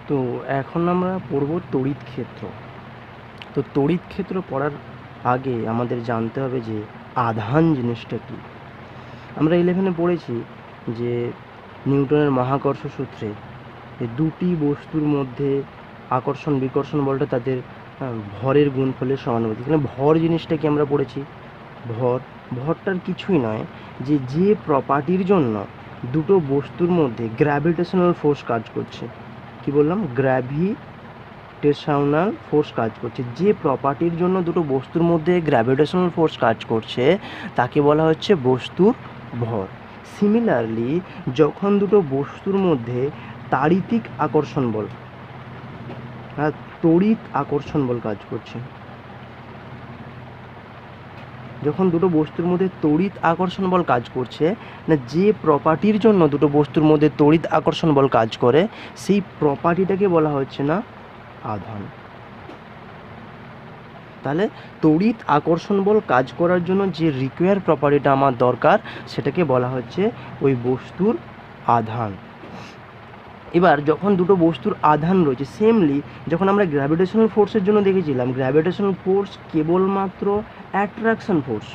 তো এখন আমরা পড়ব তড়িৎ ক্ষেত্র। তো তড়িৎ ক্ষেত্র পড়ার আগে আমাদের জানতে হবে যে আধান জিনিসটা কী। আমরা 11-এ পড়েছি যে নিউটনের মহাকর্ষ সূত্রে দুটি বস্তুর মধ্যে আকর্ষণ বিকর্ষণ বলটা তাদের ভরের গুণফলের সমানুপাতিক। এখানে ভর জিনিসটা কি আমরা পড়েছি? ভরটার কিছুই নয়, যে প্রপার্টির জন্য দুটো বস্তুর মধ্যে গ্র্যাভিটেশনাল ফোর্স কাজ করছে। কি বললাম? গ্র্যাভিটেশনাল ফোর্স কাজ করছে। যে প্রপার্টির জন্য দুটো বস্তুর মধ্যে গ্র্যাভিটেশনাল ফোর্স কাজ করছে তাকে বলা হচ্ছে বস্তুর ভর। সিমিলারলি যখন দুটো বস্তুর মধ্যে তাড়িতিক আকর্ষণ বল আর তড়িৎ আকর্ষণ বল কাজ করছে, যখন দুটো বস্তুর মধ্যে তড়িৎ আকর্ষণ বল কাজ করছে, না যে প্রপার্টির জন্য দুটো বস্তুর মধ্যে তড়িৎ আকর্ষণ বল কাজ করে সেই প্রপার্টিটাকে বলা হচ্ছে না আধান। তাহলে তড়িৎ আকর্ষণ বল কাজ করার জন্য যে রিকোয়ার প্রপার্টিটা আমার দরকার সেটাকে বলা হচ্ছে ওই বস্তুর আধান। এবার যখন দুটো বস্তুর আধান রয়েছে, সেমলি যখন আমরা গ্র্যাভিটেশনাল ফোর্সের জন্য দেখেছিলাম, গ্র্যাভিটেশনাল ফোর্স কেবলমাত্র অ্যাট্রাকশন ফোর্স,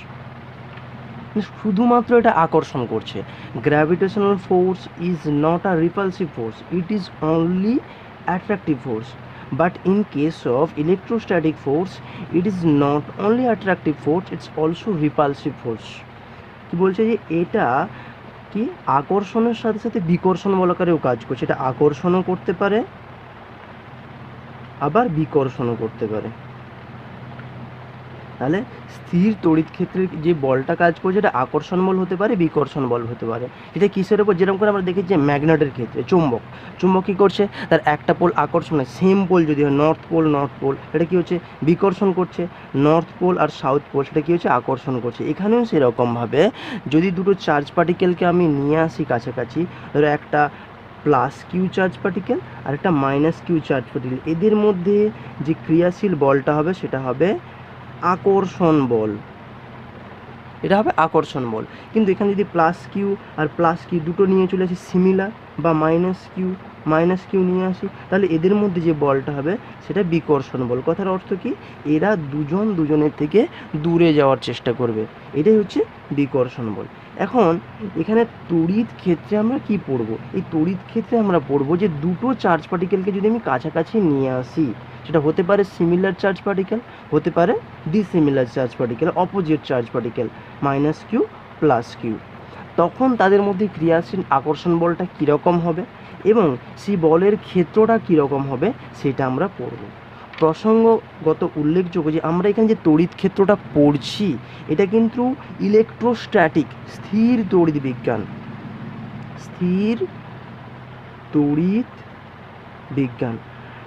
শুধুমাত্র এটা আকর্ষণ করছে। Gravitational force is not a repulsive force, it is only attractive force. But in case of electrostatic force, it is not only attractive force, it's also repulsive force. কি বলছে যে এটা কি আকর্ষণের সাথে সাথে বিকর্ষণ বলাকারেও কাজ করছে। এটা আকর্ষণও করতে পারে আবার বিকর্ষণও করতে পারে। তাহলে স্থির তড়িৎ ক্ষেত্রের যে বলটা কাজ করছে এটা আকর্ষণ বল হতে পারে, বিকর্ষণ বল হতে পারে। এটা কিসের উপর? যেরকম করে আমরা দেখেছি ম্যাগনেটের ক্ষেত্রে চুম্বক কী করছে, তার একটা পোল আকর্ষণ, সেম পোল যদি হয় নর্থ পোল, এটা কী হচ্ছে? বিকর্ষণ করছে। নর্থ পোল আর সাউথ পোল সেটা কী হচ্ছে? আকর্ষণ করছে। এখানেও সেরকমভাবে যদি দুটো চার্জ পার্টিকেলকে আমি নিয়ে আসি কাছাকাছি, ধরো একটা প্লাস কিউ চার্জ পার্টিকেল আর একটা মাইনাস কিউ চার্জ পার্টিকেল, এদের মধ্যে যে ক্রিয়াশীল বলটা হবে সেটা হবে আকর্ষণ বল। এটা হবে আকর্ষণ বল। কিন্তু এখানে যদি plus Q R plus Q দুটো নিয়ে চলে আসি সিমিলার, বা মাইনাস কিউ নিয়ে আসি, তাহলে এদের মধ্যে যে বলটা হবে সেটা বিকর্ষণ বল। কথার অর্থ কি? এরা দুজনের থেকে দূরে যাওয়ার চেষ্টা করবে, এটাই হচ্ছে বিকর্ষণ বল। এখন এখানে তড়িৎ ক্ষেত্রে আমরা কি পড়ব? এই তড়িৎ ক্ষেত্রে আমরা পড়ব যে দুটো চার্জ পার্টিকেলকে যদি আমি কাছাকাছি নিয়ে আসি, সেটা হতে পারে সিমিলার চার্জ পার্টিকেল, হতে পারে dissimilar charge particle, opposite charge particle, minus Q plus Q, তখন তাদের মধ্যে ক্রিয়াশীল আকর্ষণ বলটা কীরকম হবে এবং সেই বলের ক্ষেত্রটা কীরকম হবে সেটা আমরা পড়ব। প্রসঙ্গগত উল্লেখযোগ্য যে আমরা এখানে যে তড়িৎ ক্ষেত্রটা পড়ছি এটা কিন্তু ইলেকট্রোস্ট্যাটিক, স্থির তড়িৎ বিজ্ঞান।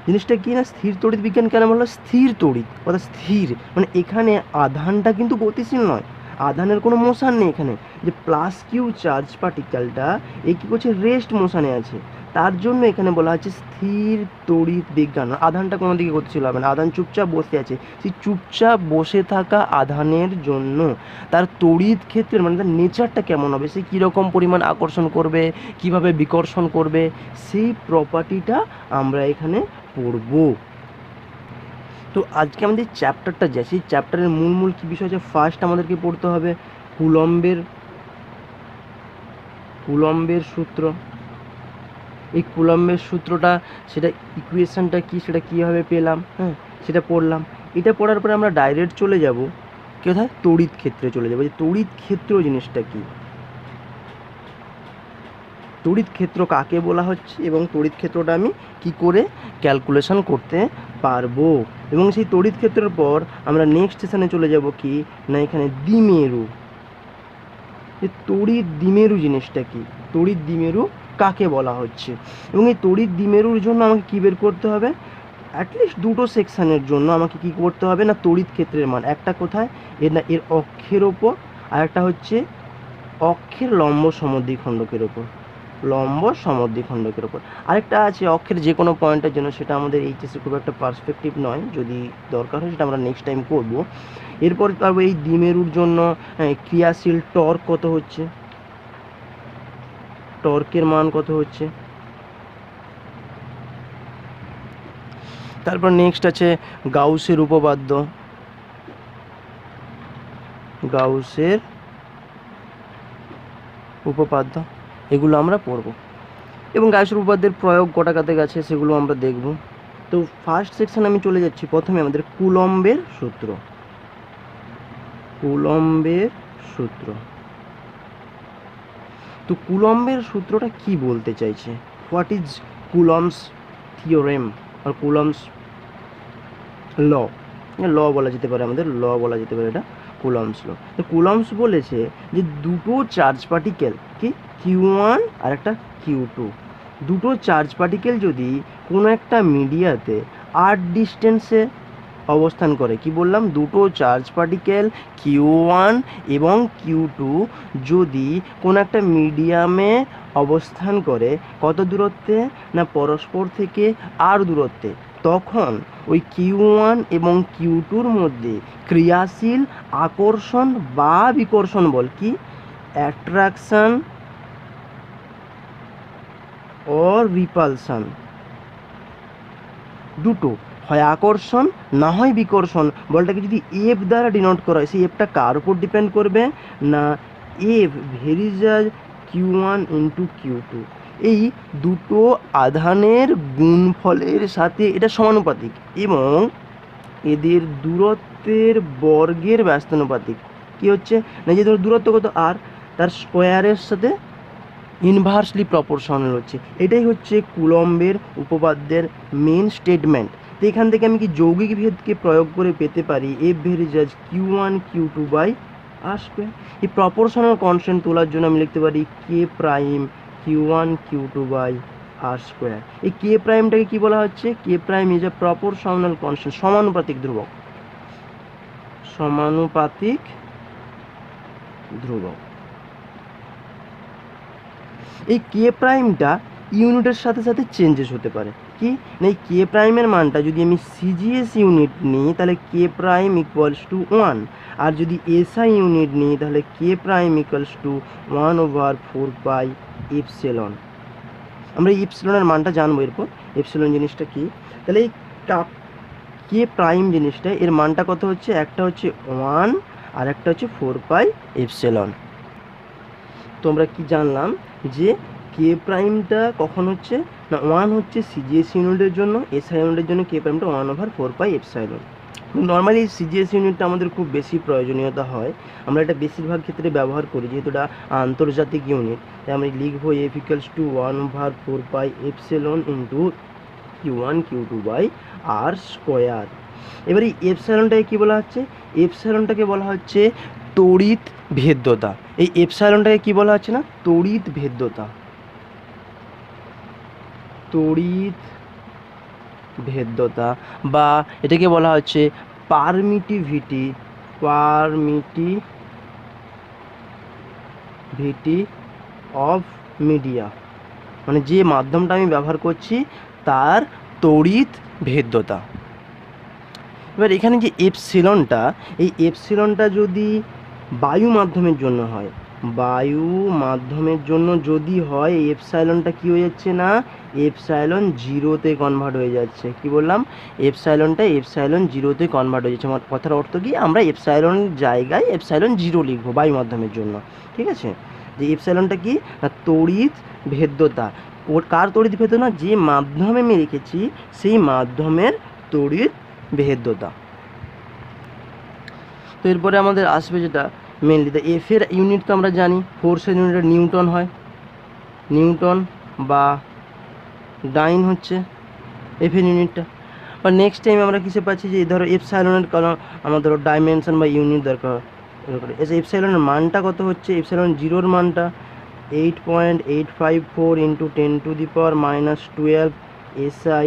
জিনিসটা কি না, স্থির তড়িৎ বিজ্ঞান কেন বললো? স্থির তড়িৎ অর্থাৎ স্থির, মানে এখানে আধানটা কিন্তু গতিশীল নয়, আধানের কোনো মোশন নেই এখানে। যে প্লাস কিউ চার্জ পার্টিকেলটা এ কী করছে? রেস্ট মোশনে আছে, তার জন্য এখানে বলা হচ্ছে স্থির তড়িৎ বিজ্ঞান। আধানটা কোনো দিকে গতিশীল হবে না, আধান চুপচাপ বসে আছে। সেই চুপচাপ বসে থাকা আধানের জন্য তার তড়িৎ ক্ষেত্রের মানে তার নেচারটা কেমন হবে, সে কীরকম পরিমাণ আকর্ষণ করবে, কিভাবে বিকর্ষণ করবে, সেই প্রপার্টিটা আমরা এখানে পড়ব। তো আজকে আমাদের চ্যাপ্টারটা যে সেই চ্যাপ্টারের মূল কী বিষয় আছে? ফার্স্ট আমাদেরকে পড়তে হবে কুলম্বের সূত্র। এই কুলম্বের সূত্রটা, সেটা ইকুয়েশনটা কি, সেটা কীভাবে পেলাম, হ্যাঁ সেটা পড়লাম। এটা পড়ার পরে আমরা ডাইরেক্ট চলে যাব কোথায়? তড়িৎ ক্ষেত্রে চলে যাব। যে তড়িৎ ক্ষেত্র জিনিসটা কি, তড়িৎ ক্ষেত্র কাকে বলা হচ্ছে এবং তড়িৎ ক্ষেত্রটা আমি কি করে ক্যালকুলেশন করতে পারবো। এবং সেই তড়িৎ ক্ষেত্রের পর আমরা নেক্সট সেশনে চলে যাব কি না, এখানে দ্বিমেরু। যে তড়িৎ দ্বিমেরু জিনিসটা কি, তড়িৎ দ্বিমেরু কাকে বলা হচ্ছে, এবং এই তড়িৎ দ্বিমেরুর জন্য আমাকে কী বের করতে হবে? অ্যাটলিস্ট দুটো সেকশানের জন্য আমাকে কী করতে হবে না, তড়িৎ ক্ষেত্রের মান একটা কোথায় এর অক্ষের ওপর, আর একটা হচ্ছে অক্ষের লম্ব সমদ্বিখণ্ডকের ওপর, আরেকটা আছে অক্ষের যে কোনো পয়েন্টের জন্য, সেটা আমাদের এইচএসে খুব একটা পার্সপেক্টিভ নয়, যদি দরকার হয় সেটা আমরা নেক্সট টাইম করব। এরপর পারবো এই দ্বিমেরুর জন্য ক্রিয়াশীল টর্ক কত হচ্ছে, টর্কের মান কত হচ্ছে, তারপর নেক্সট আছে গাউসের উপপাদ্য, গাউসের উপপাদ্য, এগুলো আমরা পড়ব এবং গাউসের উপপাদ্যের প্রয়োগ কটা কাতে গেছে সেগুলো আমরা দেখব। তো ফার্স্ট সেকশন আমি চলে যাচ্ছি, প্রথমে আমাদের কুলম্বের সূত্র, কুলম্বের সূত্র। তো কুলম্বের সূত্রটা কি বলতে চাইছে, হোয়াট ইজ কুলম্বস থিওরেম আর কুলম্বস ল, ল বলা যেতে পারে, আমাদের ল বলা যেতে পারে, এটা কুলম্বস ল। তো কুলম্বস বলেছে যে দুটো চার্জ পার্টিকেল, কি Q1 আর একটা Q2, দুটো চার্জ পার্টিকেল যদি কোনো একটা মিডিয়াতে r ডিস্টেন্সে অবস্থান করে, কি বললাম, দুটো চার্জ পার্টিকেল Q1 এবং Q2 যদি কোনো একটা মিডিয়ামে অবস্থান করে কত দূরত্বে না পরস্পর থেকে r দূরত্বে, তখন ওই Q1 এবং Q2-র মধ্যে ক্রিয়াশীল আকর্ষণ বা বিকর্ষণ বল, কি অ্যাট্রাকশন অর রিপালশন, দুটো হয় আকর্ষণ না হয় বিকর্ষণ, বলটাকে যদি এফ দ্বারা ডিনোট করা হয়, সেই এফটা কার উপর ডিপেন্ড করবে না F varies as Q1 into Q2, এই দুটো আধানের গুণফলের সাথে এটা সমানুপাতিক এবং এদের দূরত্বের বর্গের ব্যস্তানুপাতিক। কি হচ্ছে না, যে দূরত্ব কত আর, তার স্কোয়ারের সাথে ইনভার্সলি প্রপোর্শনাল হচ্ছে। এটাই হচ্ছে কুলম্বের উপপাদ্যের মেন স্টেটমেন্ট। তো এখান থেকে আমি কি যৌগিক ভেদকে প্রয়োগ করে পেতে পারি F varies as Q1 Q2 by R square. এই প্রপোর্শনাল কনস্ট্যান্ট তোলার জন্য আমি লিখতে পারি K prime Q1 Q2 by R square. এই কে প্রাইমটাকে কি বলা হচ্ছে, K prime is a proportional constant, সমানুপাতিক ধ্রুবক, সমানুপাতিক ধ্রুবক। এই কে প্রাইমটা ইউনিটের সাথে সাথে চেঞ্জেস হতে পারে, কি না এই কে প্রাইমের মানটা যদি আমি সিজিএস ইউনিট নিই তাহলে কে প্রাইম ইকুয়ালস টু 1, আর যদি এসআই ইউনিট নিই তাহলে K prime equals to 1/4 pi epsilon. আমরা এই এপসিলনের মানটা জানবো এরপর, এপসিলন জিনিসটা কি। তাহলে এই কে প্রাইম জিনিসটা এর মানটা কত হচ্ছে, একটা হচ্ছে 1 আর একটা হচ্ছে 4 পাই এপসিলন। তো আমরা কি জানলাম যে কে প্রাইমটা কখন হচ্ছে না 1 হচ্ছে সিজিএস ইউনিটের জন্য, এসআই ইউনিটের জন্য কে প্রাইমটা 1/4 পাই এপসাইলন। নর্মালি সিজিএস ইউনিটটা আমাদের খুব বেশি প্রয়োজনীয়তা হয়, আমরা এটা বেশিরভাগ ক্ষেত্রে ব্যবহার করি যেহেতু এটা আন্তর্জাতিক ইউনিট, তাই আমরা লিখবো F equals to 1/4 pi epsilon into Q1 Q2 by R square. এবার এই এপসাইলনটাকে কী বলা হচ্ছে, এপসাইলনটাকে বলা হচ্ছে তড়িৎ ভেদ্যতা। এই এপসাইলনটাকে কি বলা হচ্ছে না তড়িৎ ভেদ্যতা, তড়িৎ ভেদ্যতা বা এটাকে বলা হচ্ছে পারমিটিভিটি, পারমিটিভিটি অফ মিডিয়া, মানে যে মাধ্যমটা আমি ব্যবহার করছি তার তড়িৎ ভেদ্যতা। এবার এখানে যে এপসিলনটা, এই এপসিলনটা যদি বায়ু মাধ্যমের জন্য হয়, বায়ু মাধ্যমের জন্য যদি হয় এই এপসাইলনটা কী হয়ে যাচ্ছে না এপসাইলন 0-তে কনভার্ট হয়ে যাচ্ছে। কি বললাম, এপসাইলনটা এপসাইলন 0-তে কনভার্ট হয়ে যাচ্ছে। আমার কথার অর্থ কি, আমরা এপসাইলন জায়গায় এপসাইলন 0 লিখবো বায়ু মাধ্যমের জন্য, ঠিক আছে। যে এপসাইলনটা কি না তড়িৎ ভেদ্যতা, ওর কার তড়িৎ ভেদ্যতা, যে মাধ্যমে আমি রেখেছি সেই মাধ্যমের তড়িৎ ভেদ্যতা। তো এরপরে আমাদের আসবে যেটা মেনলি দ্য এফের ইউনিট তো আমরা জানি, ফোর্সের ইউনিট নিউটন হয়, নিউটন বা ডাইন হচ্ছে এফের ইউনিটটা। বা নেক্সট টাইম আমরা কিসে পাচ্ছি যে ধরো এপসাইলনের কারণ আমার ধরো ডাইমেনশন বা ইউনিট দরকার, এপসাইলনের মানটা কত হচ্ছে, এপসাইলন 0-র মানটা 8.854 ইন্টু 10⁻⁻12 এসআই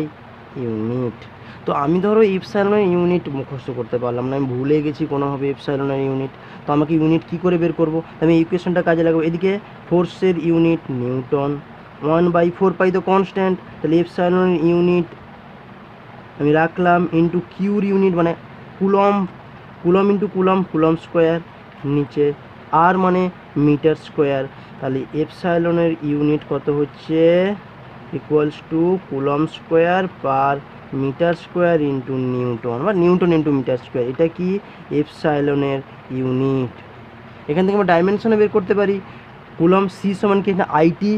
ইউনিট। তো আমি ধরো এপসাইলনের ইউনিট মুখস্থ করতে পারলাম না, আমি ভুলে গেছি কোনোভাবে এপসাইলনের ইউনিট, তো আমাকে ইউনিট কী করে বের করবো, আমি ইকুয়েশনটা কাজে লাগাবো। এদিকে ফোর্সের ইউনিট নিউটন, 1/4 পাই তো কনস্ট্যান্ট, তাহলে এপসাইলনের ইউনিট আমি রাখলাম ইন্টু কিউর ইউনিট মানে coulomb, coulomb into coulomb, coulomb square, নিচে আর মানে মিটার স্কোয়ার। তাহলে এপসাইলনের ইউনিট কত হচ্ছে equals to coulomb square per metre square into newton বা নিউটন ইন্টু মিটার স্কোয়ার। এটা কি এপসাইলনের ইউনিট। এখান থেকে আমরা ডাইমেনশনে বের করতে পারি। কুলম সি সমান কি আইটি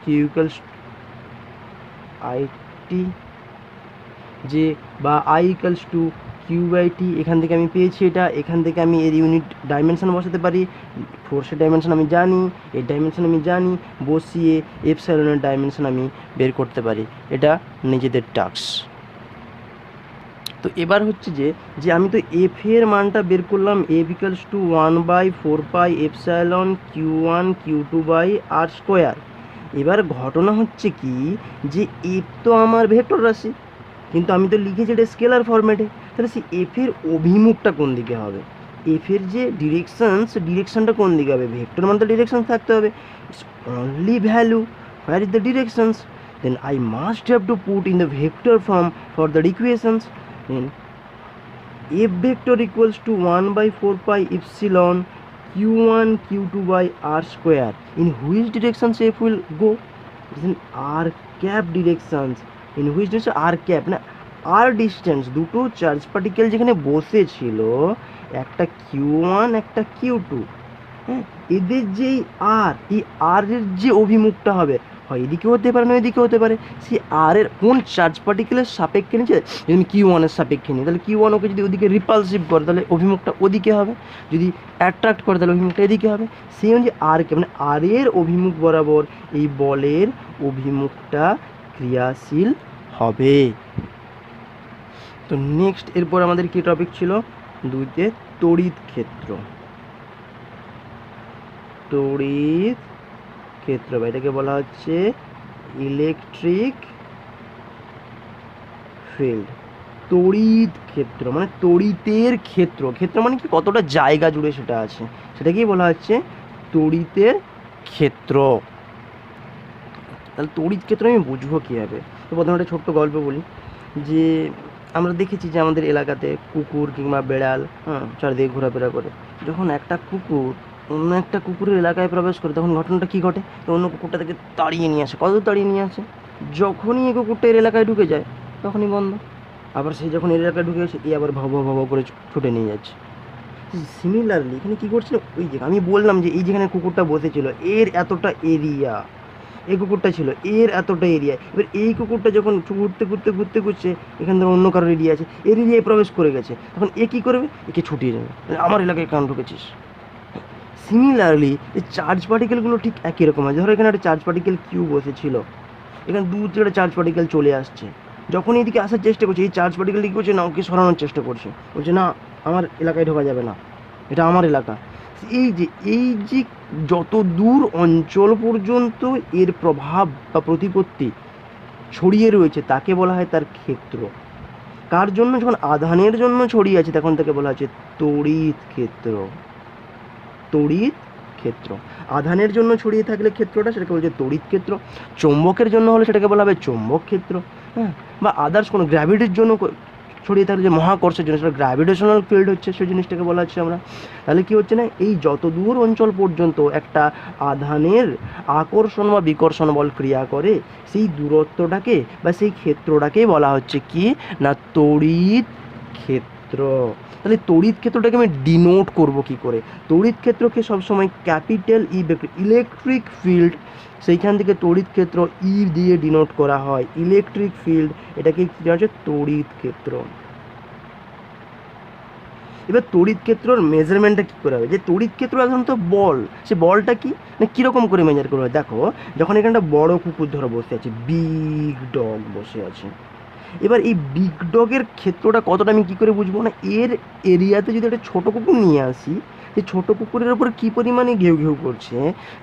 কিউ ইকুয়ালস আইটি যে বা I equals to Q by T. এখান থেকে আমি পেয়েছি এটা। এখান থেকে আমি এর ইউনিট ডাইমেনশন বসাতে পারি। ফোর্সের ডাইমেনশন আমি জানি, এর ডাইমেনশন আমি জানি, বসিয়ে এপসাইলনের ডাইমেনশন আমি বের করতে পারি। এটা নিজেদের টাস্ক। তো এবার হচ্ছে যে আমি তো এফ এর মানটা বের করলাম, F equals to 1/4 epsilon Q1 Q2/r²। এবার ঘটনা হচ্ছে কি যে এফ তো আমার ভেক্টর রাশি, কিন্তু আমি তো লিখেছি এটা স্কেলার ফরম্যাটে। তাহলে সেই এফের অভিমুখটা কোন দিকে হবে, এফের যে ডিরেকশনটা কোন দিকে হবে, ভেক্টর মানে তো ডিরেকশন থাকতে হবে। It's only value, where is the directions, then I must have to put in the vector form for the equations. দেন f vector equals to 1/4 epsilon Q1 Q2/r². In which directions f will go? It is in r cap directions. In which direction? r cap না r distance, দুটো charge particle যেখানে বসেছিল, একটা Q1 একটা Q2, হ্যাঁ, এদের যেই আর, এই আর এর যে অভিমুখটা হবে, হয় এদিকে হতে পারে না এদিকে হতে পারে। সেই আর এর কোন চার্জ পার্টিকেলের সাপেক্ষে নিচ্ছে, যদি আমি Q1 এর সাপেক্ষে নিই তাহলে Q1 ওকে যদি ওদিকে রিপালসিভ করে তাহলে অভিমুখটা ওদিকে হবে, যদি অ্যাট্রাক্ট করে তাহলে অভিমুখটা এদিকে হবে। সেই অনুযায়ী আরকে মানে আর এর অভিমুখ বরাবর এই বলের অভিমুখটা ক্রিয়াশীল হবে। তো নেক্সট এরপর আমাদের কি টপিক ছিল, দুইতে তড়িৎ ক্ষেত্র। তড়িৎ ক্ষেত্র বা এটাকে বলা হচ্ছে ইলেকট্রিক ফিল্ড। তড়িৎ ক্ষেত্র মানে তড়িতের ক্ষেত্র, ক্ষেত্র মানে কি কতটা জায়গা জুড়ে সেটা আছে, সেটাকেই বলা হচ্ছে তড়িতের ক্ষেত্র। তাহলে তড়িৎ ক্ষেত্র আমি বুঝবো কীভাবে? তো প্রথমে একটা ছোট্ট গল্প বলি, যে আমরা দেখেছি যে আমাদের এলাকাতে কুকুর কিংবা বেড়াল চারিদিকে ঘোরাফেরা করে। যখন একটা কুকুর অন্য একটা কুকুরের এলাকায় প্রবেশ করে তখন ঘটনাটা কী ঘটে, তো অন্য কুকুরটা থেকে তাড়িয়ে নিয়ে আসে। কত তাড়িয়ে নিয়ে আসে, যখনই এই কুকুরটা এর এলাকায় ঢুকে যায় তখনই বন্ধ। আবার সে যখন এর এলাকায় ঢুকে গেছে, এ আবার ভাব ভাব করে ছুটে নিয়ে যাচ্ছে। সিমিলারলি এখানে কী করছিল, ওই যে আমি বললাম যে এই যেখানে কুকুরটা বসেছিল এর এতটা এরিয়া, এই কুকুরটা ছিল এর এতটা এরিয়া। এবার এই কুকুরটা যখন ঘুরতে ঘুরতে ঘুরতে ঘুরছে, এখান থেকে অন্য কারোর এরিয়া আছে, এর এরিয়ায় প্রবেশ করে গেছে, তখন এ কী করবে, একে ছুটিয়ে যাবে, আমার এলাকায় কেন ঢুকেছিস। সিমিলারলি এই চার্জ পার্টিকেলগুলো ঠিক একই রকম আছে। ধরো এখানে একটা চার্জ পার্টিকেল কিউ বসেছিল, এখানে দূর থেকে একটা চার্জ পার্টিকেল চলে আসছে, যখন এইদিকে আসার চেষ্টা করছে এই চার্জ পার্টিকেল কী করছে না, ওকে সরানোর চেষ্টা করছে, বলছে না আমার এলাকায় ঢোকা যাবে না, এটা আমার এলাকা। এই যে যত দূর অঞ্চল পর্যন্ত এর প্রভাব বা প্রতিপত্তি ছড়িয়ে রয়েছে তাকে বলা হয় তার ক্ষেত্র। কার জন্য, যখন আধানের জন্য ছড়িয়ে আছে তখন তাকে বলা হচ্ছে তড়িৎ ক্ষেত্র। তড়িৎ ক্ষেত্র আধানের জন্য ছড়িয়ে থাকলে ক্ষেত্রটা সেটাকে বলছে তড়িৎ ক্ষেত্র। চৌম্বকের জন্য হলে সেটাকে বলা হবে চৌম্বক ক্ষেত্র, হ্যাঁ, বা আদার্স কোনো গ্র্যাভিটির জন্য ছড়িয়ে থাকলে যে মহাকর্ষের জন্য সেটা গ্র্যাভিটেশনাল ফিল্ড হচ্ছে, সেই জিনিসটাকে বলা হচ্ছে আমরা। তাহলে কি হচ্ছে না, এই যত দূর অঞ্চল পর্যন্ত একটা আধানের আকর্ষণ বা বিকর্ষণ বল ক্রিয়া করে সেই দূরত্বটাকে বা সেই ক্ষেত্রটাকে বলা হচ্ছে কি না তড়িৎ ক্ষেত্র। তাহলে তড়িৎ ক্ষেত্রটাকে আমি ডিনোট করব কি করে, তড়িৎ ক্ষেত্রকে সবসময় ক্যাপিটাল ই ইলেকট্রিক ফিল্ড, সেইখান থেকে তড়িৎ ক্ষেত্র ই দিয়ে ডিনোট করা হয়, ইলেকট্রিক ফিল্ড, এটাকে কী হচ্ছে তড়িৎ ক্ষেত্র। এবার তড়িৎ ক্ষেত্রর মেজারমেন্টটা কী করে হবে, যে তড়িৎ ক্ষেত্র সাধারণত বল, সে বলটা কি না কীরকম করে মেজার করবে। দেখো যখন এখানে একটা বড় কুকুর ধরো বসে আছে, বিগ ডগ বসে আছে, এবার এই বিগ ডগের ক্ষেত্রটা কতটা আমি কী করে বুঝবো না, এর এরিয়াতে যদি একটা ছোটো কুকুর নিয়ে আসি, সেই ছোটো কুকুরের ওপর কী পরিমাণে ঘেউ ঘেউ করছে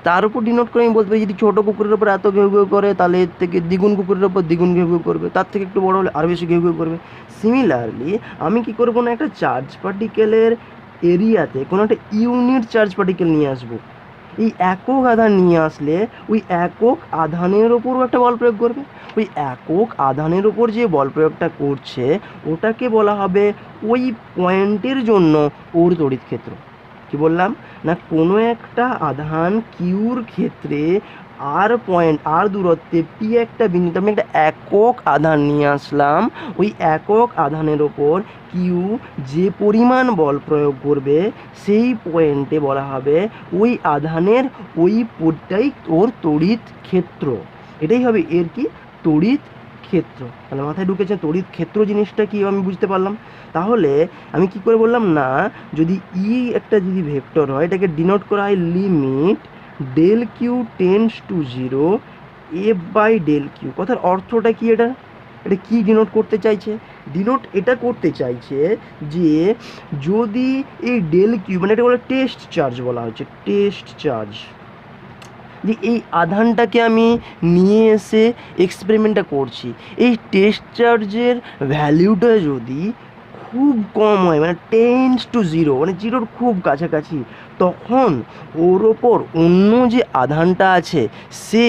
তার উপর ডিনোট করে আমি বলতে পারি, যদি ছোটো কুকুরের ওপর এত ঘেউ ঘেউ করে তাহলে এর থেকে দ্বিগুণ কুকুরের ওপর দ্বিগুণ ঘেউ ঘেউ করবে, তার থেকে একটু বড় হলে আরও বেশি ঘেউ ঘেউ করবে। সিমিলারলি আমি কী করবো না, একটা চার্জ পার্টিকেলের এরিয়াতে কোনো একটা ইউনিট চার্জ পার্টিকেল নিয়ে আসবো, এই একক আধান নিয়ে আসলে ওই একক আধানের ওপরও একটা বল প্রয়োগ করবে, ওই একক আধানের ওপর যে বল প্রয়োগটা করছে ওটাকে বলা হবে ওই পয়েন্টের জন্য ওর তড়িৎ ক্ষেত্র। কি বললাম না, কোনো একটা আধান কিউর ক্ষেত্রে আর পয়েন্ট আর দূরত্বে পি একটা বিন্দুতে আমি একটা একক আধান নিয়ে আসলাম, ওই একক আধানের ওপর কিউ যে পরিমাণ বল প্রয়োগ করবে সেই পয়েন্টে বলা হবে ওই আধানের ওই পদটাই ওর তড়িৎ ক্ষেত্র। এটাই হবে এর কি তড়িৎ ক্ষেত্র। তাহলে মাথায় ঢুকেছে তড়িৎ ক্ষেত্র জিনিসটা কি আমি বুঝতে পারলাম। তাহলে আমি কি করে বললাম না, যদি ই একটা যদি ভেক্টর হয় এটাকে ডিনোট করা হয় limit del Q tends to 0 F by del Q. কথার অর্থটা কি? এটা কি ডিনোট করতে চাইছে? ডিনোট এটা করতে চাইছে যে যদি এই ডেল কিউ মানে এটা বলে টেস্ট চার্জ বলা হচ্ছে, টেস্ট চার্জ, যে এই আধানটাকে আমি নিয়ে এসে এক্সপেরিমেন্টটা করছি, এই টেস্ট চার্জের ভ্যালুটা যদি খুব কম হয় মানে টেন্স টু 0 মানে 0-র খুব কাছাকাছি, তখন ওর ওপর অন্য যে আধানটা আছে সে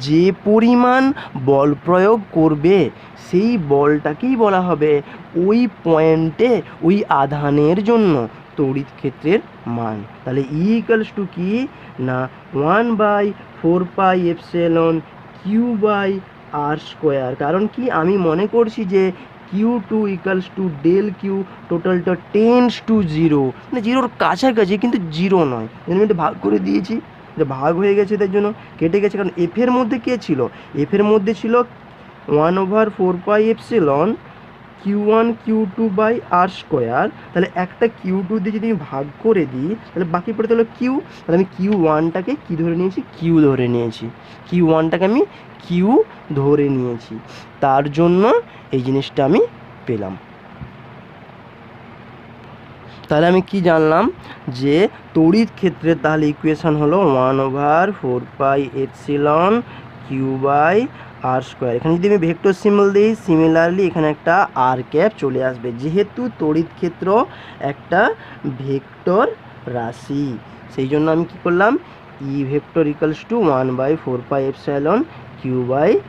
যে পরিমাণ বল প্রয়োগ করবে সেই বলটাকেই বলা হবে ওই পয়েন্টে ওই আধানের জন্য তড়িৎ ক্ষেত্রের মান। তাহলে ই ইকুয়ালস টু কি না 1/4πε Q/r²। কারণ কি আমি মনে করছি যে Q2 equals to del Q টোটালটা টেন্স টু 0 মানে 0-র কাছাকাছি কিন্তু 0 নয়। আমি এটা ভাগ করে দিয়েছি, এটা ভাগ হয়ে গেছে তার জন্য কেটে গেছে। কারণ এফের মধ্যে কে ছিল? এফের মধ্যে ছিল 1/4πε Q1 Q2/r²। তাহলে একটা Q2 দিয়ে যদি আমি ভাগ করে দিই তাহলে বাকি পড়ে তাহলে কিউ। তাহলে আমি Q1টাকে কি ধরে নিয়েছি? কিউ ধরে নিয়েছি। Q1টাকে আমি কিউ ধরে নিয়েছি, তার জন্য এই জিনিসটা আমি পেলাম। তাহলে আমি কি জানলাম যে তড়িৎ ক্ষেত্রের তাহলে ইকুয়েশন হলো 1/4πε Q/r²। এখানে যদি আমি ভেক্টর সিম্বল দিই সিমিলারলি এখানে একটা আর ক্যাপ চলে আসবে, যেহেতু তড়িৎ ক্ষেত্র একটা ভেক্টর রাশি সেই জন্য আমি কি করলাম E vector equals to 1/4πε Q/r²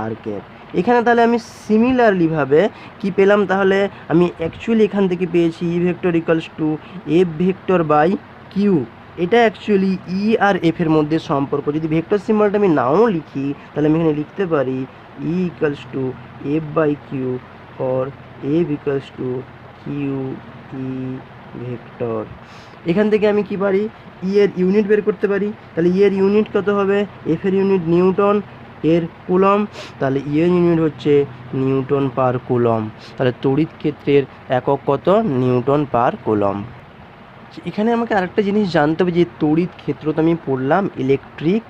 r cap. এখানে তাহলে আমি সিমিলারলিভাবে কি পেলাম? তাহলে আমি অ্যাকচুয়ালি এখান থেকে পেয়েছি E vector equals to F vector by Q. এটা অ্যাকচুয়ালি ই আর এফের মধ্যে সম্পর্ক। যদি ভেক্টর সিম্বলটা আমি নাও লিখি তাহলে আমি এখানে লিখতে পারি E equals to F by Q or F equals to Q E vector. এখান থেকে আমি কি পারি ই এর ইউনিট বের করতে পারি। তাহলে ই এর ইউনিট কত হবে? এফ এর ইউনিট নিউটন, এর কুলম, তাহলে ই এর ইউনিট হচ্ছে নিউটন পার কুলম। তাহলে তড়িৎ ক্ষেত্রের একক কত? নিউটন পার কুলম। এখানে আমাকে আরেকটা জিনিস জানতে হবে যে তড়িৎ ক্ষেত্র তো আমি পড়লাম ইলেকট্রিক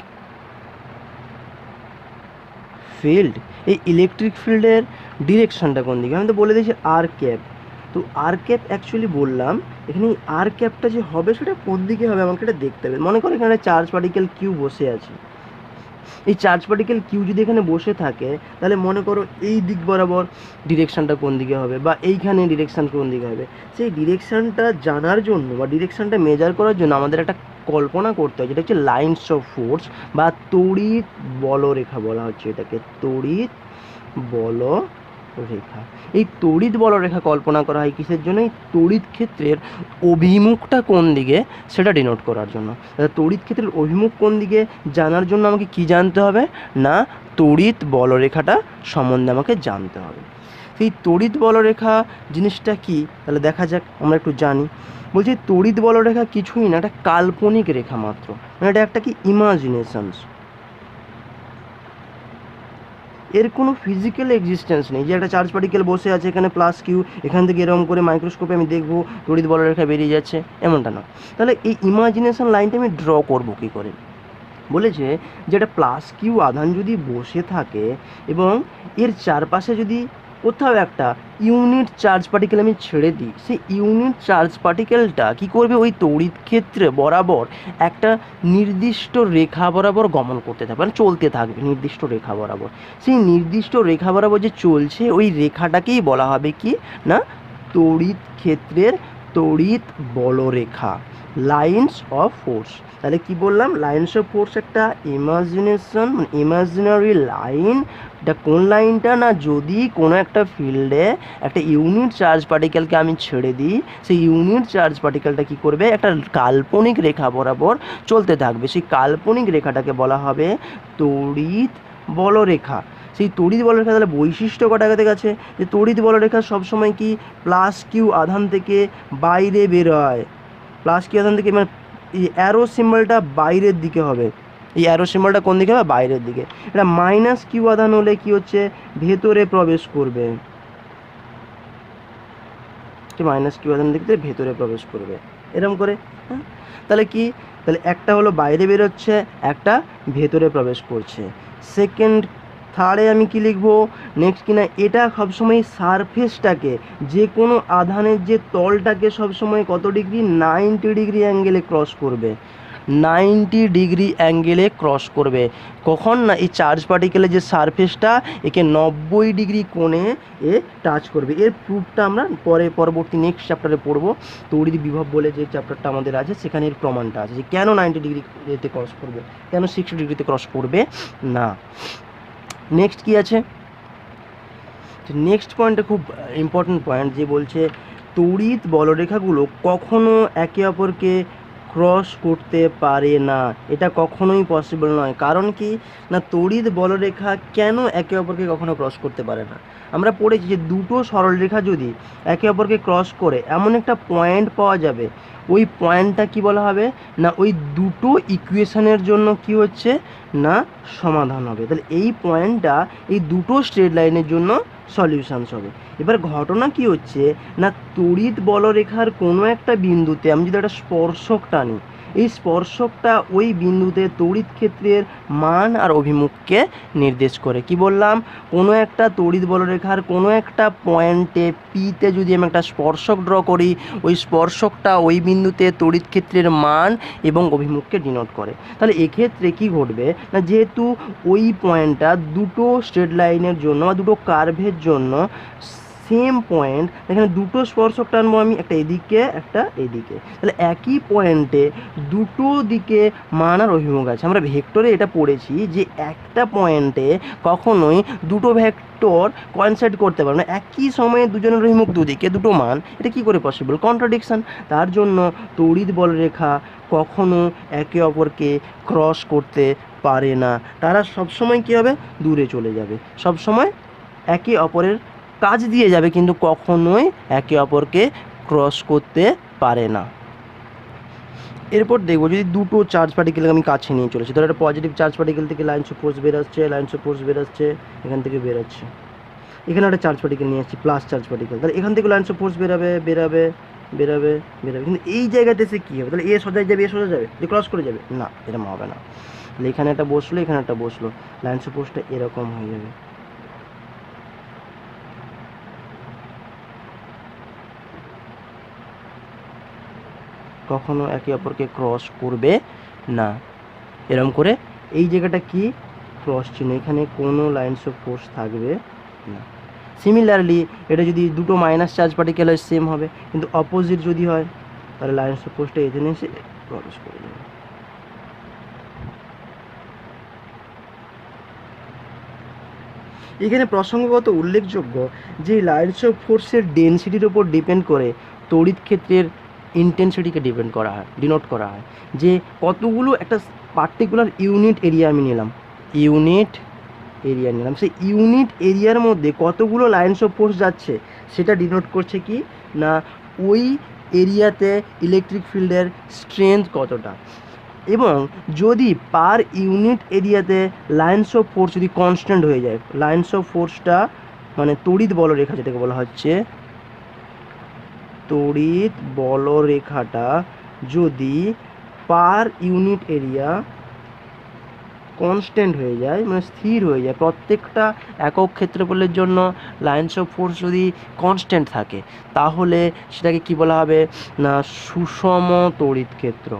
ফিল্ড, এই ইলেকট্রিক ফিল্ডের ডিরেকশনটা কোন দিকে? আমি তো বলে দিয়েছি আর ক্যাপ। তো আর ক্যাপ অ্যাকচুয়ালি বললাম এখানে আর ক্যাপটা যে হবে সেটা কোন দিকে হবে আমাকে এটা দেখতে হবে। মনে করো এখানে চার্জ পার্টিকেল কিউ বসে আছে, এই চার্জ পার্টিকেল কিউ যদি এখানে বসে থাকে তাহলে মনে করো এই দিক বরাবর ডিরেকশানটা কোন দিকে হবে বা এইখানে ডিরেকশান কোন দিকে হবে, সেই ডিরেকশানটা জানার জন্য বা ডিরেকশানটা মেজার করার জন্য আমাদের একটা কল্পনা করতে হয়, যেটা হচ্ছে লাইনস অফ ফোর্স বা তড়িৎ বলরেখা বলা হচ্ছে এটাকে, তড়িৎ বলরেখা। এই তড়িৎ বলরেখা কল্পনা করা হয় কিসের জন্য? এই তড়িৎ ক্ষেত্রের অভিমুখটা কোন দিকে সেটা ডিনোট করার জন্য। তড়িৎ ক্ষেত্রের অভিমুখ কোন দিকে জানার জন্য আমাকে কি জানতে হবে না তড়িৎ বলরেখাটা সম্বন্ধে আমাকে জানতে হবে। সেই তড়িৎ বলরেখা জিনিসটা কি তাহলে দেখা যাক, আমরা একটু জানি। বলছি তড়িৎ বলরেখা কিছুই না, একটা কাল্পনিক রেখা মাত্র, মানে এটা একটা কি ইমাজিনেশনস, এর কোনো ফিজিক্যাল এক্সিস্টেন্স নেই। যে একটা চার্জ পার্টিকেল বসে আছে এখানে প্লাস কিউ, এখান থেকে এরকম করে মাইক্রোস্কোপে আমি দেখবো তড়িৎ বলরেখা বেরিয়ে যাচ্ছে, এমনটা না। তাহলে এই ইমাজিনেশন লাইনটা আমি ড্র করবো কী করে? বলেছে যে একটা প্লাস কিউ আধান যদি বসে থাকে এবং এর চারপাশে যদি কোথাও একটা ইউনিট চার্জ পার্টিকেল আমি ছেড়ে দিই, সেই ইউনিট চার্জ পার্টিকেলটা কী করবে? ওই তড়িৎ ক্ষেত্রে বরাবর একটা নির্দিষ্ট রেখা বরাবর গমন করতে থাকবে, মানে চলতে থাকবে নির্দিষ্ট রেখা বরাবর। সেই নির্দিষ্ট রেখা বরাবর যে চলছে ওই রেখাটাকেই বলা হবে কি না তড়িৎ ক্ষেত্রের তড়িৎ বলরেখা লাইন্স অফ ফোর্স। তাহলে কি বললাম, লাইন্স অফ ফোর্স একটা ইমাজিনেশন, মানে ইমাজিনারি লাইন। এটা কোন লাইনটা না, যদি কোনো একটা ফিল্ডে একটা ইউনিট চার্জ পার্টিকেলকে আমি ছেড়ে দিই, সেই ইউনিট চার্জ পার্টিকেলটা কি করবে, একটা কাল্পনিক রেখা বরাবর চলতে থাকবে। সেই কাল্পনিক রেখাটাকে বলা হবে তড়িৎ বলরেখা। সেই তড়িৎ বলরেখা তাহলে বৈশিষ্ট্য কটা গেছে, যে তড়িৎ বলরেখা সবসময় কি প্লাস কিউ আধান থেকে বাইরে বেরোয়। প্লাস কিউ আধান থেকে মানে এই অ্যারো সিম্বলটা বাইরের দিকে হবে, এই অ্যারো সিম্বলটা কোন দিকে হবে, বাইরের দিকে। এটা মাইনাস কিউ আধান হলে কি হচ্ছে, ভেতরে প্রবেশ করবে, মাইনাস কিউ আধান দিক থেকে ভেতরে প্রবেশ করবে এরকম করে। হ্যাঁ, তাহলে কি, তাহলে একটা হলো বাইরে বেরোচ্ছে, একটা ভেতরে প্রবেশ করছে। সেকেন্ড থার্ডে আমি কি লিখবো, নেক্সট কিনা এটা সবসময় সারফেসটাকে, যে কোনো আধানের যে তলটাকে সবসময় কত ডিগ্রি, 90 ডিগ্রি অ্যাঙ্গেলে ক্রস করবে, 90 ডিগ্রি অ্যাঙ্গেলে ক্রস করবে। কখন না, এই চার্জ পার্টিকেলের যে সারফেসটা একে 90 ডিগ্রি কোণে এ টাচ করবে। এর প্রুফটা আমরা পরবর্তী নেক্সট চ্যাপ্টারে পড়বো। তড়িৎ বিভব বলে যে চ্যাপ্টারটা আমাদের আছে, সেখানে এর প্রমাণটা আছে যে কেন 90 ডিগ্রিতে ক্রস করবে, কেন 60 ডিগ্রিতে ক্রস করবে না। নেক্সট কি আছে, নেক্সট পয়েন্টটা খুব ইম্পর্টেন্ট পয়েন্ট, যে বলছে তড়িৎ বলরেখাগুলো কখনো একে অপরকে ক্রস করতে পারে না। এটা কখনোই পসিবল নয়। কারণ কি না, তড়িৎ বলরেখা কেন একে অপরকে কখনো ক্রস করতে পারে না, আমরা পড়েছি যে দুটো সরলরেখা যদি একে অপরকে ক্রস করে এমন একটা পয়েন্ট পাওয়া যাবে, ওই পয়েন্টটা কি বলা হবে না, ওই দুটো ইকুয়েশনের জন্য কি হচ্ছে না সমাধান হবে। তাহলে এই পয়েন্টটা এই দুটো স্ট্রেট লাইনের জন্য সলিউশনস হবে। এবার ঘটনা কি হচ্ছে না, তড়িৎ বলরেখার কোনো একটা বিন্দুতে আমি যদি একটা স্পর্শক টানি, এই স্পর্শকটা ওই বিন্দুতে তড়িৎ ক্ষেত্রের মান আর অভিমুখকে নির্দেশ করে। কি বললাম, কোনো একটা তড়িৎ বলরেখার কোনো একটা পয়েন্টে পিতে যদি আমি একটা স্পর্শক ড্র করি, ওই স্পর্শকটা ওই বিন্দুতে তড়িৎ ক্ষেত্রের মান এবং অভিমুখকে ডিনোট করে। তাহলে এক্ষেত্রে কি ঘটবে না, যেহেতু ওই পয়েন্টটা দুটো স্ট্রেট লাইনের জন্য বা দুটো কার্ভের জন্য সেম পয়েন্ট, এখানে দুটো স্পর্শক টানবো আমি, একটা এদিকে একটা এদিকে, তাহলে একই পয়েন্টে দুটো দিকে মান আর অভিমুখ আছে। আমরা ভেক্টরে এটা পড়েছি যে একটা পয়েন্টে কখনোই দুটো ভেক্টর কোইনসাইড করতে পারে না, একই সময়ে দুজনের অভিমুখ দুদিকে দুটো মান, এটা কি করে পসিবল, কন্ট্রাডিকশন। তার জন্য তড়িৎ বলরেখা কখনো একে অপরকে ক্রস করতে পারে না, তারা সবসময় কী হবে, দূরে চলে যাবে, সবসময় একে অপরের কাজ দিয়ে যাবে, কিন্তু কখনোই একে অপরকে ক্রস করতে পারে না। এরপর দেখবো, যদি দুটো চার্জ পার্টিকেলকে আমি কাছে নিয়ে চলেছি, ধরো একটা পজিটিভ চার্জ পার্টিকেল থেকে লাইন্স অফ ফোর্স বেরোচ্ছে, লাইন্স অফ ফোর্স বেরোচ্ছে, এখান থেকে বেরোচ্ছে, এখানে একটা চার্জ পার্টিকেল নিয়ে আসছি প্লাস চার্জ পার্টিকেল, তাহলে এখান থেকে লাইন্স অফ ফোর্স বেরোবে বেরোবে বেরোবে বেরোবে, কিন্তু এই জায়গাতে সে কী হবে, তাহলে এ সোজা যাবে, এ সোজা যাবে, যে ক্রস করে যাবে না, এরকম হবে না। তাহলে এখানে একটা বসলো, এখানে একটা বসলো, লাইন্স অফ ফোর্সটা এরকম হয়ে যাবে। কখনো একে অপরকে ক্রস করবে না। এরকম করে এই জায়গাটা কি, ক্রস চিহ্ন, এখানে কোনো লাইন্স অফ ফোর্স থাকবে না। সিমিলারলি এটা যদি দুটো মাইনাস চার্জ পার্টিকেল হয় সেম হবে, কিন্তু অপোজিট যদি হয় তাহলে লাইন্স অফ ফোর্সটা এখানে এসে প্রবেশ করে যাবে। এখানে প্রসঙ্গগত উল্লেখযোগ্য যে লাইন্স অফ ফোর্সের ডেনসিটির ওপর ডিপেন্ড করে তড়িৎ ক্ষেত্রের ইন্টেন্সিটিকে ডিনোট করা হয়, যে কতগুলো একটা পার্টিকুলার ইউনিট এরিয়া আমি নিলাম, ইউনিট এরিয়া নিলাম, সেই ইউনিট এরিয়ার মধ্যে কতগুলো লাইন্স অফ ফোর্স যাচ্ছে সেটা ডিনোট করছে কি না, ওই এরিয়াতে ইলেকট্রিক ফিল্ডের স্ট্রেংথ কতটা। এবং যদি পার ইউনিট এরিয়াতে লাইন্স অফ ফোর্স যদি কনস্ট্যান্ট হয়ে যায়, লাইন্স অফ ফোর্সটা মানে তড়িৎ বলরেখা যেটাকে বলা হচ্ছে, তড়িৎ বলরেখাটা যদি পার ইউনিট এরিয়া কনস্ট্যান্ট হয়ে যায়, মানে স্থির হয়ে যায়, প্রত্যেকটা একক ক্ষেত্রফলের জন্য লাইন্স অফ ফোর্স যদি কনস্ট্যান্ট থাকে, তাহলে সেটাকে কি বলা হবে না, সুষম তড়িৎ ক্ষেত্র।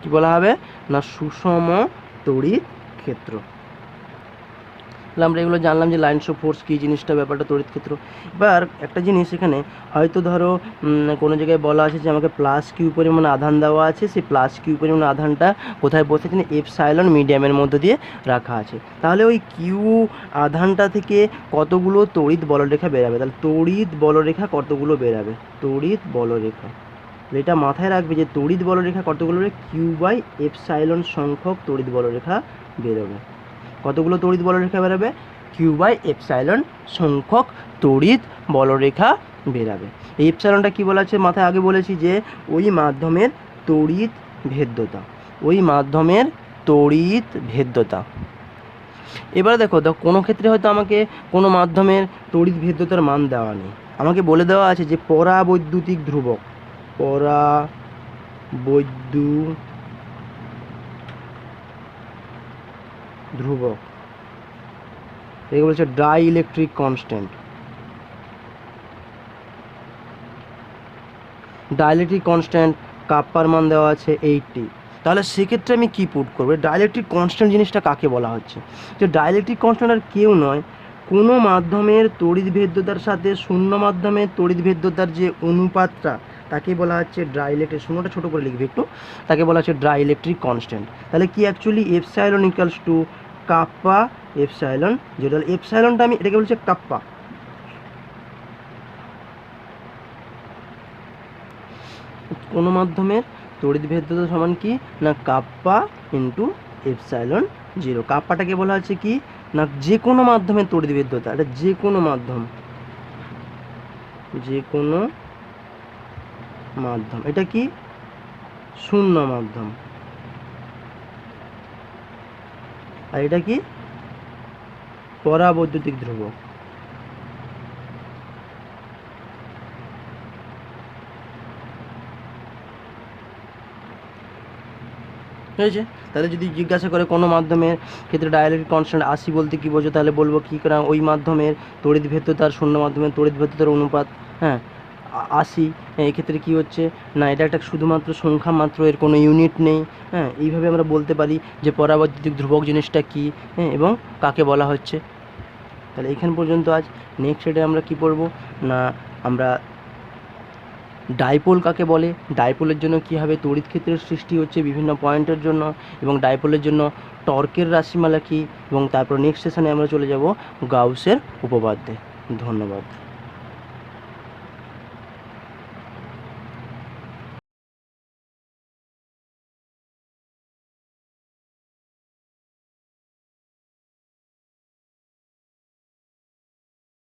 কি বলা হবে না, সুষম তড়িৎ ক্ষেত্র। তাহলে আমরা এগুলো জানলাম যে লাইন্স অফ ফোর্স কী জিনিসটা, ব্যাপারটা তড়িৎ ক্ষেত্র। এবার একটা জিনিস এখানে হয়তো ধরো কোনো জায়গায় বলা আছে যে আমাকে প্লাস কিউ পরিমাণ আধান দেওয়া আছে, সেই প্লাস কিউ পরিমাণ আধানটা কোথায় বসেছে না এপসাইলন মিডিয়ামের মধ্যে দিয়ে রাখা আছে। তাহলে ওই কিউ আধানটা থেকে কতগুলো তড়িৎ বলরেখা বেরাবে, তাহলে তড়িৎ বলরেখা কতগুলো বেরাবে, তড়িৎ বলরেখা এটা মাথায় রাখবে যে তড়িৎ বলরেখা কতগুলো কিউ বাই এপসাইলন সংখ্যক তড়িৎ বলরেখা বেরোবে। কতগুলো তড়িৎ বলরেখা বেরোবে, কিউ বাই এপসাইলন সংখ্যক তড়িৎ বলরেখা বেরাবে। এই এপসাইলনটা কী বলা আছে মাথায় আগে বলেছি যে ওই মাধ্যমের তড়িৎ ভেদ্যতা, ওই মাধ্যমের তড়িৎ ভেদ্যতা। এবারে দেখো কোনো ক্ষেত্রে হয়তো আমাকে কোনো মাধ্যমের তড়িৎ ভেদ্যতার মান দেওয়া নেই, আমাকে বলে দেওয়া আছে যে পরাবৈদ্যুতিক ধ্রুবক, ধ্রুবক এগুলো বলছে dielectric constant. Dielectric constant কাপ্পার মান দেওয়া আছে 80। তাহলে সেক্ষেত্রে আমি কী পুট করবো, ডাইলেকট্রিক কনস্ট্যান্ট জিনিসটা কাকে বলা হচ্ছে, যে ডাইলেকট্রিক কনস্ট্যান্ট আর কেউ নয়, কোনো মাধ্যমের তড়িৎ ভেদ্যতার সাথে শূন্য মাধ্যমের তড়িৎ ভেদ্যতার যে অনুপাতটা তাকে বলা হচ্ছে ডাইলেকট্রিক, শূন্যটা ছোটো করে লিখবে একটু, তাকে বলা হচ্ছে ডাইলেকট্রিক কনস্ট্যান্ট। তাহলে কি actually epsilon equals to kappa epsilon যেটা এপসাইলনটা আমি এটাকে বলছে কাপ্পা, কোনো মাধ্যমের তড়িৎ ভেদ্যতা সমান কি না কাপ্পা ইন্টু এপসাইলন জিরো। কাপ্পাটাকে বলা হচ্ছে কি না যে কোনো মাধ্যমের তড়িৎ ভেদ্যতা, এটা যে কোনো মাধ্যম, যে কোনো মাধ্যম, এটা কি শূন্য মাধ্যম, আর এটা কি পরাবৈদ্যুতিক ধ্রুবক। হয়েছে? তাহলে যদি জিজ্ঞাসা করে কোনো মাধ্যমের ক্ষেত্রে ডাইলেকট্রিক কনস্ট্যান্ট 80 বলতে কী বোঝো, তাহলে বলবো কী করে ওই মাধ্যমের তড়িৎ ভেদ্যতার শূন্য মাধ্যমের তড়িৎ ভেদ্যতার অনুপাত, হ্যাঁ 80। এক্ষেত্রে কী হচ্ছে না এটা একটা শুধুমাত্র সংখ্যা মাত্র, এর কোনো ইউনিট নেই, হ্যাঁ এইভাবে আমরা বলতে পারি যে পরাবৈদ্যুতিক ধ্রুবক জিনিসটা কী, হ্যাঁ এবং কাকে বলা হচ্ছে। তাহলে এখান পর্যন্ত আজ। নেক্সট ডে আমরা কী পড়বো না আমরা ডাইপোল কাকে বলে, ডাইপোলের জন্য কী হবে তড়িৎ ক্ষেত্রের সৃষ্টি হচ্ছে বিভিন্ন পয়েন্টের জন্য, এবং ডাইপোলের জন্য টর্কের রাশিমালা কী, এবং তারপর নেক্সট সেশনে আমরা চলে যাব গাউসের উপপাদ্যে। ধন্যবাদ।